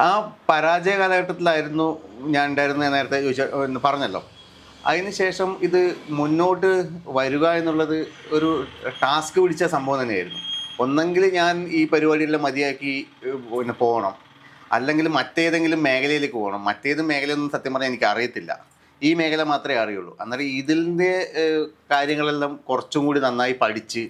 ആ പരാജയ കാലഘട്ടത്തിലായിരുന്നു ഞാൻ ഉണ്ടായിരുന്നത്, നേരത്തെ പറഞ്ഞല്ലോ. അതിനുശേഷം ഇത് മുന്നോട്ട് വരിക എന്നുള്ളത് ഒരു ടാസ്ക് പിടിച്ച സംഭവം തന്നെയായിരുന്നു. ഒന്നെങ്കിൽ ഞാൻ ഈ പരിപാടിയെല്ലാം മതിയാക്കി പിന്നെ പോകണം, അല്ലെങ്കിൽ മറ്റേതെങ്കിലും മേഖലയിലേക്ക് പോകണം. മറ്റേത് മേഖലയൊന്നും സത്യം പറഞ്ഞാൽ എനിക്ക് അറിയത്തില്ല, ഈ മേഖല മാത്രമേ അറിയുള്ളൂ. അന്നേരം ഇതിൻ്റെ കാര്യങ്ങളെല്ലാം കുറച്ചും കൂടി നന്നായി പഠിച്ച്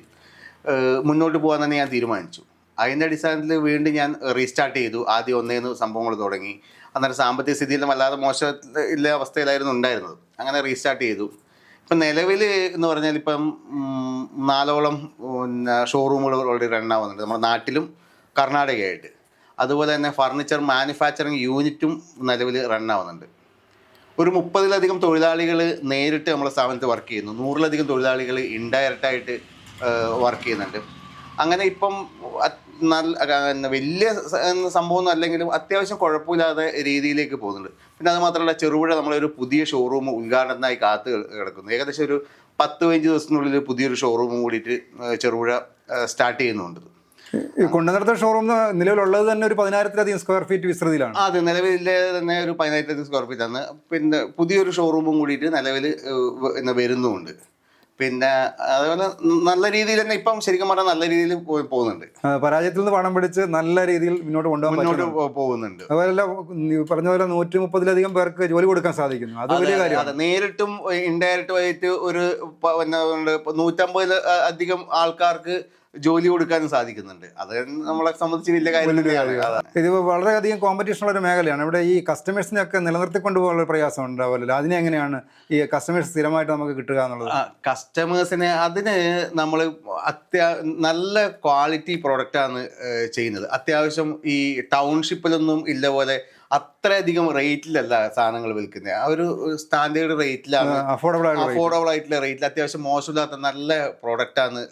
മുന്നോട്ട് പോകാൻ തന്നെ ഞാൻ തീരുമാനിച്ചു. അതിൻ്റെ അടിസ്ഥാനത്തിൽ വീണ്ടും ഞാൻ റീസ്റ്റാർട്ട് ചെയ്തു. ആദ്യം ഒന്നേന്ന് സംഭവങ്ങൾ തുടങ്ങി. അന്നേരം സാമ്പത്തിക സ്ഥിതിയിലും വല്ലാതെ മോശമില്ല അവസ്ഥയിലായിരുന്നു ഉണ്ടായിരുന്നത്. അങ്ങനെ റീസ്റ്റാർട്ട് ചെയ്തു. ഇപ്പം നിലവിൽ എന്ന് പറഞ്ഞാൽ ഇപ്പം 4ഓളം പിന്നെ ഷോറൂമുകൾ ഓൾറെഡി റണ്ണാവുന്നുണ്ട് നമ്മുടെ നാട്ടിലും കർണാടകയായിട്ട്. അതുപോലെ തന്നെ ഫർണിച്ചർ മാനുഫാക്ചറിങ് യൂണിറ്റും നിലവിൽ റണ്ണാവുന്നുണ്ട്. ഒരു 30-ലധികം തൊഴിലാളികൾ നേരിട്ട് നമ്മുടെ സ്ഥാപനത്തിൽ വർക്ക് ചെയ്യുന്നു. 100-ലധികം തൊഴിലാളികൾ ഇൻഡയറക്റ്റായിട്ട് വർക്ക് ചെയ്യുന്നുണ്ട്. അങ്ങനെ ഇപ്പം നല്ല വലിയ സംഭവമൊന്നും അല്ലെങ്കിലും അത്യാവശ്യം കുഴപ്പമില്ലാത്ത രീതിയിലേക്ക് പോകുന്നുണ്ട്. പിന്നെ അത് മാത്രമല്ല, ചെറുപുഴ നമ്മളൊരു പുതിയ ഷോറൂം ഉദ്ഘാടനത്തിനായി കാത്ത് കിടക്കുന്നു. ഏകദേശം ഒരു 10-15 ദിവസത്തിനുള്ളിൽ പുതിയൊരു ഷോറൂം കൂടിയിട്ട് ചെറുപുഴ സ്റ്റാർട്ട് ചെയ്യുന്നുണ്ട്. കൊണ്ടുനടത്ത ഷോറൂം നിലവിലുള്ളത് തന്നെ ഒരു 10,000-ലധികം സ്ക്വയർ ഫീറ്റ് വിസ്തൃതിയിലാണ്. അതെ, നിലവിലെ തന്നെ ഒരു 10,000-ലധികം സ്ക്വയർ ഫീറ്റ് ആണ്. പിന്നെ പുതിയൊരു ഷോറൂമും കൂടിയിട്ട് നിലവിൽ വരുന്നുമുണ്ട്. പിന്നെ അതുപോലെ നല്ല രീതിയിൽ തന്നെ ഇപ്പം ശരിക്കും പറഞ്ഞാൽ നല്ല രീതിയിൽ പോകുന്നുണ്ട്. പരാജയത്തിൽ നിന്ന് പണം പിടിച്ച് നല്ല രീതിയിൽ മുന്നോട്ട് പോകുന്നുണ്ട്. അതുപോലെ പറഞ്ഞ പോലെ 130-ലധികം പേർക്ക് ജോലി കൊടുക്കാൻ സാധിക്കുന്നു. അത് വലിയ കാര്യമാണ്. നേരിട്ടും ഇൻഡയറക്റ്റും ആയിട്ട് ഒരു 150 അധികം ആൾക്കാർക്ക് ജോലി കൊടുക്കാനും സാധിക്കുന്നുണ്ട്. അത് നമ്മളെ സംബന്ധിച്ച് വലിയ കാര്യം. ഇത് വളരെയധികം കോമ്പറ്റീഷൻ ഉള്ള ഒരു മേഖലയാണ്. ഇവിടെ ഈ കസ്റ്റമേഴ്സിനെയൊക്കെ നിലനിർത്തിക്കൊണ്ട് പോകാനുള്ള പ്രയാസം ഉണ്ടാവില്ല. അതിനെ എങ്ങനെയാണ് ഈ കസ്റ്റമേഴ്സ് സ്ഥിരമായിട്ട് നമുക്ക് കിട്ടുക എന്നുള്ളത്? കസ്റ്റമേഴ്സിനെ അതിന് നമ്മൾ നല്ല ക്വാളിറ്റി പ്രൊഡക്റ്റാണ് ചെയ്യുന്നത്. അത്യാവശ്യം ഈ ടൗൺഷിപ്പിലൊന്നും ഇല്ല പോലെ അത്രയധികം റേറ്റിലല്ല സാധനങ്ങൾ വിൽക്കുന്നത്. ആ ഒരു സ്റ്റാൻഡേർഡ് റേറ്റിലാണ്, അഫോർഡബിൾ ആയിട്ടുള്ള റേറ്റിൽ അത്യാവശ്യം മോശമില്ലാത്ത നല്ല പ്രോഡക്റ്റാണ്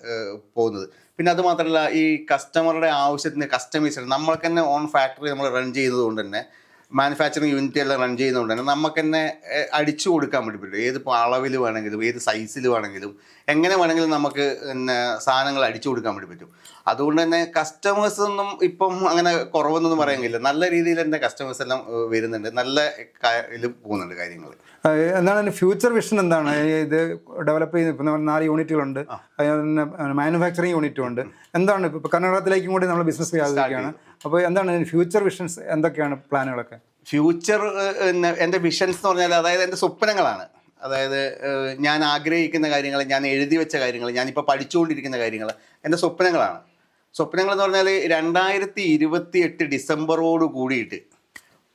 പോകുന്നത്. പിന്നെ അത് മാത്രമല്ല, ഈ കസ്റ്റമറുടെ ആവശ്യത്തിന് കസ്റ്റമൈസ് നമ്മൾക്ക് തന്നെ ഓൺ ഫാക്ടറി നമ്മൾ റൺ ചെയ്യുന്നത് കൊണ്ട് തന്നെ, മാനുഫാക്ചറിങ് യൂണിറ്റ് എല്ലാം റൺ ചെയ്യുന്നതുകൊണ്ട് തന്നെ നമുക്ക് തന്നെ അടിച്ചു കൊടുക്കാൻ വേണ്ടി പറ്റും. ഏതിപ്പോൾ അളവിൽ വേണമെങ്കിലും ഏത് സൈസിൽ വേണമെങ്കിലും എങ്ങനെ വേണമെങ്കിലും നമുക്ക് പിന്നെ സാധനങ്ങൾ അടിച്ചു കൊടുക്കാൻ വേണ്ടി പറ്റും. അതുകൊണ്ട് തന്നെ കസ്റ്റമേഴ്സ് ഒന്നും ഇപ്പം അങ്ങനെ കുറവെന്നൊന്നും പറയാൻ കഴിയില്ല. നല്ല രീതിയിൽ തന്നെ കസ്റ്റമേഴ്സ് എല്ലാം വരുന്നുണ്ട്, നല്ല ഇതിൽ പോകുന്നുണ്ട് കാര്യങ്ങൾ. എന്താണ് ഫ്യൂച്ചർ വിഷൻ? എന്താണ് ഇത് ഡെവലപ്പ് ചെയ്യുന്നത്? ഇപ്പം 4 യൂണിറ്റുകളുണ്ട്, മാനുഫാക്ചറിങ് യൂണിറ്റും ഉണ്ട്. എന്താണ് ഇപ്പോൾ കർണാടകത്തിലേക്കും കൂടി നമ്മൾ ബിസിനസ് വ്യാപിക്കുകയാണ്. അപ്പോൾ എന്താണ് ഫ്യൂച്ചർ വിഷൻസ്? എന്തൊക്കെയാണ് പ്ലാനുകളൊക്കെ? ഫ്യൂച്ചർ എൻ്റെ വിഷൻസ് എന്ന് പറഞ്ഞാൽ, അതായത് എൻ്റെ സ്വപ്നങ്ങളാണ്. അതായത് ഞാൻ ആഗ്രഹിക്കുന്ന കാര്യങ്ങൾ, ഞാൻ എഴുതി വെച്ച കാര്യങ്ങൾ, ഞാനിപ്പോൾ പഠിച്ചുകൊണ്ടിരിക്കുന്ന കാര്യങ്ങൾ എൻ്റെ സ്വപ്നങ്ങളാണ്. സ്വപ്നങ്ങൾ എന്ന് പറഞ്ഞാൽ 2028 ഡിസംബറോട് കൂടിയിട്ട്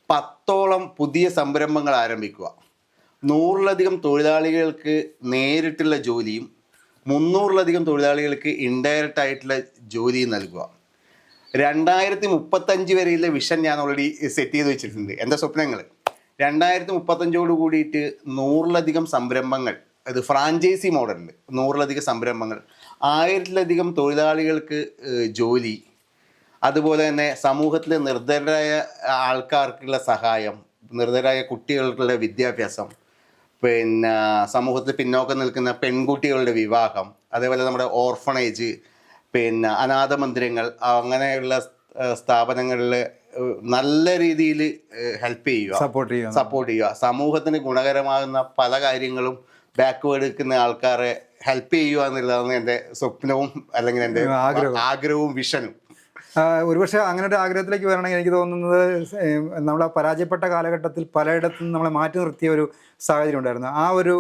10ഓളം പുതിയ സംരംഭങ്ങൾ ആരംഭിക്കുക, 100-ലധികം തൊഴിലാളികൾക്ക് നേരിട്ടുള്ള ജോലിയും 300-ലധികം തൊഴിലാളികൾക്ക് ഇൻഡയറക്റ്റ് ആയിട്ടുള്ള ജോലിയും നൽകുക. 2035 വരെയുള്ള വിഷൻ ഞാൻ ഓൾറെഡി സെറ്റ് ചെയ്ത് വെച്ചിട്ടുണ്ട്. എൻ്റെ സ്വപ്നങ്ങൾ 2035ഓട് കൂടിയിട്ട് 100-ലധികം സംരംഭങ്ങൾ, അത് ഫ്രാഞ്ചൈസി മോഡലിൽ 100-ലധികം സംരംഭങ്ങൾ, 1000-ലധികം തൊഴിലാളികൾക്ക് ജോലി, അതുപോലെ തന്നെ സമൂഹത്തിലെ നിർധനരായ ആൾക്കാർക്കുള്ള സഹായം, നിർധനരായ കുട്ടികൾക്കുള്ള വിദ്യാഭ്യാസം, പിന്നെ സമൂഹത്തിൽ പിന്നോക്കം നിൽക്കുന്ന പെൺകുട്ടികളുടെ വിവാഹം, അതേപോലെ നമ്മുടെ ഓർഫണേജ്, പിന്നെ അനാഥ മന്ദിരങ്ങൾ, അങ്ങനെയുള്ള സ്ഥാപനങ്ങളിൽ നല്ല രീതിയിൽ ഹെൽപ്പ് ചെയ്യുക, സപ്പോർട്ട് ചെയ്യുക. സമൂഹത്തിന് ഗുണകരമാകുന്ന പല കാര്യങ്ങളും ബാക്ക്വേർഡ് നിൽക്കുന്ന ആൾക്കാരെ ഹെൽപ്പ് ചെയ്യുക എന്നുള്ളതാണ് എൻ്റെ സ്വപ്നവും അല്ലെങ്കിൽ എൻ്റെ ആഗ്രഹവും വിഷനും. ഒരുപക്ഷെ അങ്ങനെ ഒരു ആഗ്രഹത്തിലേക്ക് വരണമെങ്കിൽ എനിക്ക് തോന്നുന്നത് നമ്മളെ പരാജയപ്പെട്ട കാലഘട്ടത്തിൽ പലയിടത്തും നമ്മളെ മാറ്റി നിർത്തിയ ഒരു സാഹചര്യം ഉണ്ടായിരുന്നു. ആ ഒരു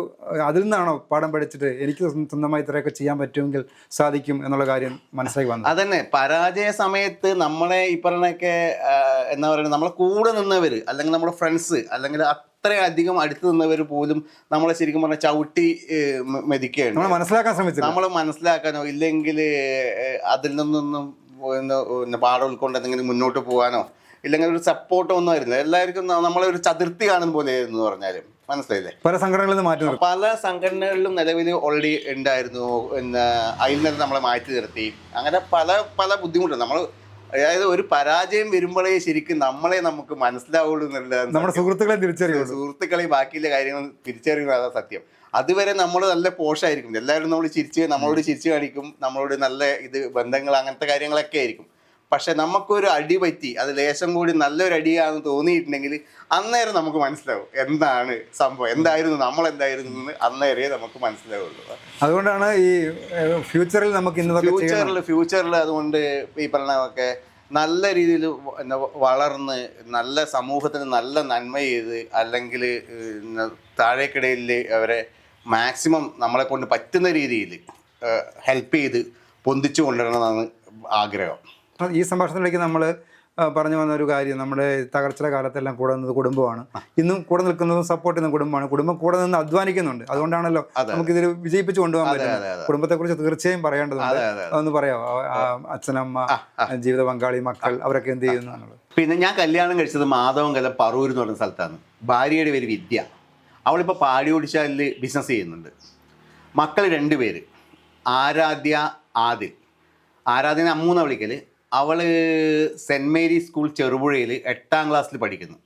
അതിൽ നിന്നാണോ പാഠം പഠിച്ചിട്ട് എനിക്ക് സ്വന്തമായി ഇത്രയൊക്കെ ചെയ്യാൻ പറ്റുമെങ്കിൽ സാധിക്കും എന്നുള്ള കാര്യം മനസ്സിലാക്കി വന്നത്? അതന്നെ, പരാജയ സമയത്ത് നമ്മളെ ഈ പറഞ്ഞൊക്കെ എന്താ പറയുക, നമ്മളെ കൂടെ നിന്നവർ അല്ലെങ്കിൽ നമ്മുടെ ഫ്രണ്ട്സ് അല്ലെങ്കിൽ അത്രയധികം അടുത്ത് നിന്നവർ പോലും നമ്മളെ ശരിക്കും പറഞ്ഞാൽ ചവിട്ടി മെതിക്കുകയാണ്. നമ്മൾ മനസ്സിലാക്കാൻ ശ്രമിച്ചു, നമ്മൾ മനസ്സിലാക്കാനോ ഇല്ലെങ്കിൽ അതിൽ നിന്നൊന്നും പാഠം ഉൾക്കൊണ്ട് എന്തെങ്കിലും മുന്നോട്ട് പോകാനോ ഇല്ലെങ്കിൽ ഒരു സപ്പോർട്ടോ ഒന്നും ആയിരുന്നില്ല. എല്ലാവർക്കും നമ്മളെ ഒരു ചതുർത്ഥി കാണുന്ന പോലെയായിരുന്നു എന്ന് പറഞ്ഞാലും മനസ്സിലായില്ലേ. പല സംഘടനകളിൽ നിന്ന് മാറ്റി, പല സംഘടനകളിലും നിലവിൽ ഓൾറെഡി ഉണ്ടായിരുന്നു. അതിൽ നിന്ന് നമ്മളെ മാറ്റി നിർത്തി. അങ്ങനെ പല പല ബുദ്ധിമുട്ടുണ്ട്. നമ്മൾ അതായത് ഒരു പരാജയം വരുമ്പോഴേ ശരിക്കും നമ്മളെ നമുക്ക് മനസ്സിലാവുള്ളൂ എന്നുള്ളത്. നമ്മുടെ സുഹൃത്തുക്കളെ തിരിച്ചറിയുള്ളൂ, സുഹൃത്തുക്കളെ ബാക്കിയുള്ള കാര്യങ്ങൾ തിരിച്ചറിയുന്നത് അതാ സത്യം. അതുവരെ നമ്മൾ നല്ല പോഷായിരിക്കും, എല്ലാവരും നമ്മളോട് ചിരിച്ച് കാണിക്കും, നമ്മളോട് നല്ല ബന്ധങ്ങൾ അങ്ങനത്തെ കാര്യങ്ങളൊക്കെ ആയിരിക്കും. പക്ഷെ നമുക്കൊരു അടി പറ്റി, അത് ലേശം കൂടി നല്ലൊരു അടിയാണെന്ന് തോന്നിയിട്ടുണ്ടെങ്കിൽ അന്നേരം നമുക്ക് മനസ്സിലാവും എന്താണ് സംഭവം, എന്തായിരുന്നു നമ്മളെന്തായിരുന്നു എന്ന് അന്നേരേ നമുക്ക് മനസ്സിലാവുള്ളൂ. അതുകൊണ്ടാണ് ഈ ഫ്യൂച്ചറിൽ നമുക്ക് ഫ്യൂച്ചറിൽ അതുകൊണ്ട് ഈ പറഞ്ഞൊക്കെ നല്ല രീതിയിൽ വളർന്ന് നല്ല സമൂഹത്തിന് നല്ല നന്മ ചെയ്ത് അല്ലെങ്കിൽ താഴേക്കിടയിൽ അവരെ മാക്സിമം നമ്മളെ കൊണ്ട് പറ്റുന്ന രീതിയിൽ ഹെൽപ്പ് ചെയ്ത് പൊന്തിച്ചു കൊണ്ടുവരണമെന്നാണ് ആഗ്രഹം. ഈ സംഭാഷണത്തിലേക്ക് നമ്മൾ പറഞ്ഞു വന്ന ഒരു കാര്യം, നമ്മുടെ തകർച്ചയുടെ കാലത്തെല്ലാം കൂടെ നിന്നത് കുടുംബമാണ്. ഇന്നും കൂടെ നിൽക്കുന്നതും സപ്പോർട്ട് ചെയ്യുന്ന കുടുംബമാണ്. കുടുംബം കൂടെ നിന്ന് അധ്വാനിക്കുന്നുണ്ട്. അതുകൊണ്ടാണല്ലോ നമുക്കിതിൽ വിജയിപ്പിച്ച് കൊണ്ടുപോകാൻ പറ്റുന്നത്. കുടുംബത്തെക്കുറിച്ച് തീർച്ചയായും പറയേണ്ടതുണ്ട്. അതൊന്ന് പറയാമോ? അച്ഛനമ്മ, ജീവിത പങ്കാളി, മക്കൾ, അവരൊക്കെ എന്ത് ചെയ്യുന്നു എന്നുള്ളത്? പിന്നെ ഞാൻ കല്യാണം കഴിച്ചത് മാധവങ്കലം പറവൂർ എന്ന് പറഞ്ഞ സ്ഥലത്താണ്. ഭാര്യയുടെ പേര് വിദ്യ. അവളിപ്പോൾ പാടി ഓടിച്ചാലിൽ ബിസിനസ് ചെയ്യുന്നുണ്ട്. മക്കൾ 2 പേര്, ആരാധ്യ, ആദിൽ. ആരാധ്യനെ അമ്മൂന്ന വിളിക്കൽ. അവൾ സെൻറ്റ് മേരീസ് സ്കൂൾ ചെറുപുഴയിൽ 8ാം ക്ലാസ്സിൽ പഠിക്കുന്നു.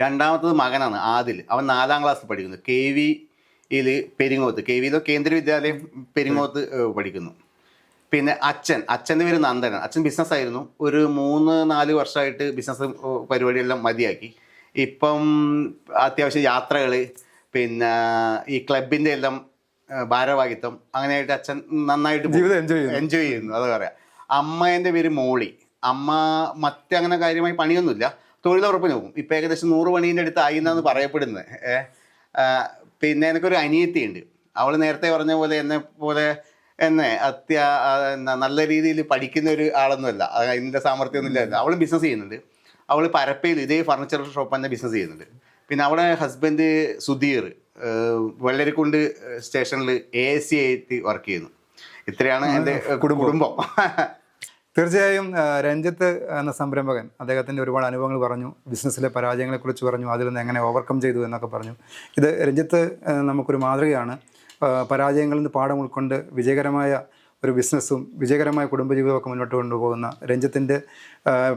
രണ്ടാമത്തത് മകനാണ് ആദിൽ, അവൻ 4ാം ക്ലാസ്സിൽ പഠിക്കുന്നു. KVയിൽ പെരിങ്ങോത്ത്, KVയിലോ കേന്ദ്രീയ വിദ്യാലയം പെരിങ്ങോത്ത് പഠിക്കുന്നു. പിന്നെ അച്ഛൻ്റെ പേര് നന്ദനൻ. അച്ഛൻ ബിസിനസ്സായിരുന്നു. ഒരു 3-4 വർഷമായിട്ട് ബിസിനസ് പരിപാടിയെല്ലാം മതിയാക്കി. ഇപ്പം അത്യാവശ്യം യാത്രകൾ, പിന്നെ ഈ ക്ലബിൻ്റെ എല്ലാം ഭാരവാഹിത്വം, അങ്ങനെയായിട്ട് അച്ഛൻ നന്നായിട്ട് എൻജോയ് ചെയ്യുന്നു. അത് പറയാം. അമ്മേൻ്റെ പേര് മോളി. അമ്മ അങ്ങനെ കാര്യമായി പണിയൊന്നുമില്ല, തൊഴിലുറപ്പിന് പോകും. ഇപ്പം ഏകദേശം 100 പണീൻ്റെ അടുത്ത് ആയി എന്നാണ് പറയപ്പെടുന്നത്. പിന്നെ എനിക്കൊരു അനിയത്തിയുണ്ട്. അവൾ നേരത്തെ പറഞ്ഞ പോലെ എന്നെ നല്ല രീതിയിൽ പഠിക്കുന്ന ഒരു ആളൊന്നുമല്ല, അതിൻ്റെ സാമർഥ്യമൊന്നുമില്ല. അവൾ ബിസിനസ് ചെയ്യുന്നുണ്ട്. അവൾ പരപ്പയിൽ ഇതേ ഫർണിച്ചർ ഷോപ്പ് തന്നെ ബിസിനസ് ചെയ്യുന്നുണ്ട്. പിന്നെ അവളെ ഹസ്ബൻഡ് സുധീർ വെള്ളരിക്കുണ്ട് സ്റ്റേഷനിൽ ASC ആയിട്ട് വർക്ക് ചെയ്യുന്നു. ഇത്രയാണ് എൻ്റെ കുടുംബം. തീർച്ചയായും രഞ്ജിത്ത് എന്ന സംരംഭകൻ, അദ്ദേഹത്തിൻ്റെ ഒരുപാട് അനുഭവങ്ങൾ പറഞ്ഞു, ബിസിനസ്സിലെ പരാജയങ്ങളെക്കുറിച്ച് പറഞ്ഞു, അതിൽ നിന്ന് എങ്ങനെ ഓവർകം ചെയ്തു എന്നൊക്കെ പറഞ്ഞു. ഇത് രഞ്ജിത്ത് നമുക്കൊരു മാതൃകയാണ്. പരാജയങ്ങളിൽ നിന്ന് പാഠം ഉൾക്കൊണ്ട് വിജയകരമായ ഒരു ബിസിനസ്സും വിജയകരമായ കുടുംബജീവിതമൊക്കെ മുന്നോട്ട് കൊണ്ടുപോകുന്ന രഞ്ജിത്തിൻ്റെ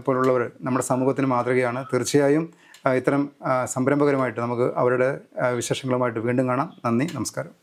പോലുള്ളവർ നമ്മുടെ സമൂഹത്തിന് മാതൃകയാണ്. തീർച്ചയായും ഇത്തരം സംരംഭകരുമായിട്ട് നമുക്ക് അവരുടെ വിശേഷങ്ങളുമായിട്ട് വീണ്ടും കാണാം. നന്ദി, നമസ്കാരം.